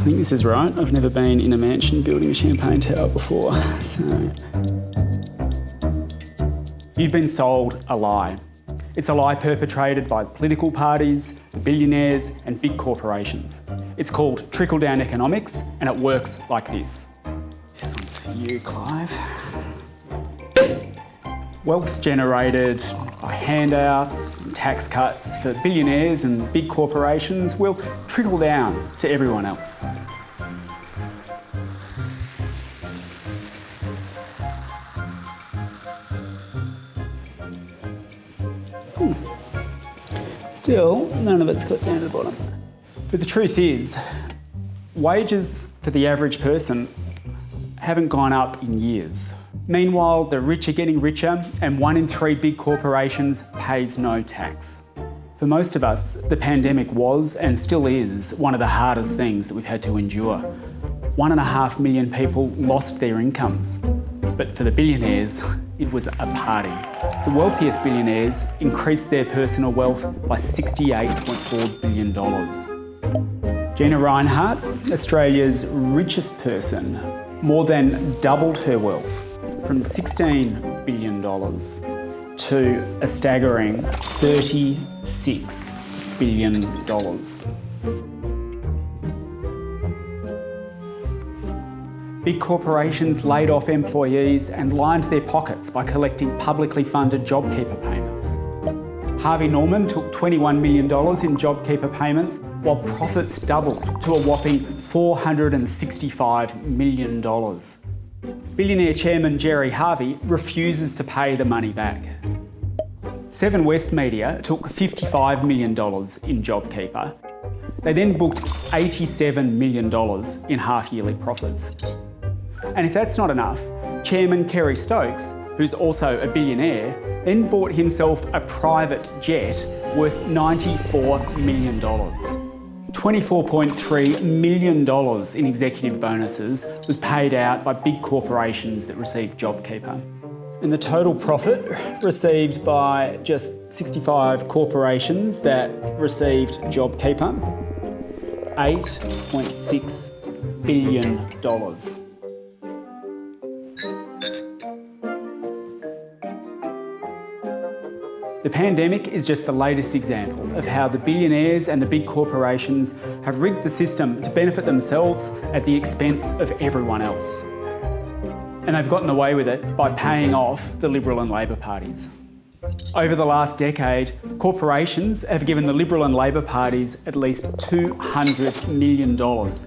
I think this is right. I've never been in a mansion building a champagne tower before, so... You've been sold a lie. It's a lie perpetrated by political parties, the billionaires and big corporations. It's called trickle-down economics and it works like this. This one's for you, Clive. Wealth generated by handouts and tax cuts for billionaires and big corporations will trickle down to everyone else. Still, none of it's got down to the bottom. But the truth is, wages for the average person haven't gone up in years. Meanwhile, the rich are getting richer and 1 in 3 big corporations pays no tax. For most of us, the pandemic was and still is one of the hardest things that we've had to endure. 1.5 million people lost their incomes. But for the billionaires, it was a party. The wealthiest billionaires increased their personal wealth by $68.4 billion. Gina Rinehart, Australia's richest person, more than doubled her wealth from $16 billion to a staggering $36 billion. Big corporations laid off employees and lined their pockets by collecting publicly funded JobKeeper payments. Harvey Norman took $21 million in JobKeeper payments, while profits doubled to a whopping $465 million. Billionaire chairman Gerry Harvey refuses to pay the money back. Seven West Media took $55 million in JobKeeper. They then booked $87 million in half-yearly profits. And if that's not enough, Chairman Kerry Stokes, who's also a billionaire, then bought himself a private jet worth $94 million. $24.3 million in executive bonuses was paid out by big corporations that received JobKeeper. And the total profit received by just 65 corporations that received JobKeeper, $8.6 billion. The pandemic is just the latest example of how the billionaires and the big corporations have rigged the system to benefit themselves at the expense of everyone else. And they've gotten away with it by paying off the Liberal and Labor parties. Over the last decade, corporations have given the Liberal and Labor parties at least $200 million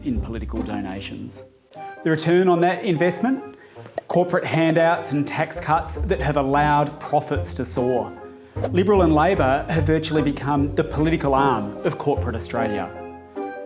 in political donations. The return on that investment? Corporate handouts and tax cuts that have allowed profits to soar. Liberal and Labor have virtually become the political arm of corporate Australia.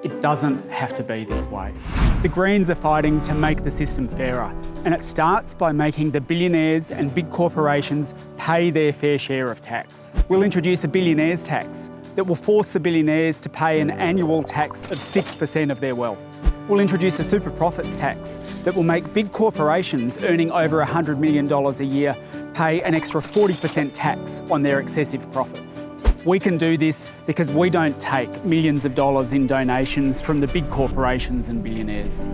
It doesn't have to be this way. The Greens are fighting to make the system fairer, and it starts by making the billionaires and big corporations pay their fair share of tax. We'll introduce a billionaires tax that will force the billionaires to pay an annual tax of 6% of their wealth. We'll introduce a super profits tax that will make big corporations earning over $100 million a year pay an extra 40% tax on their excessive profits. We can do this because we don't take millions of dollars in donations from the big corporations and billionaires.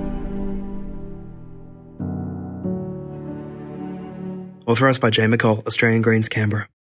Authorised by J. McCall, Australian Greens, Canberra.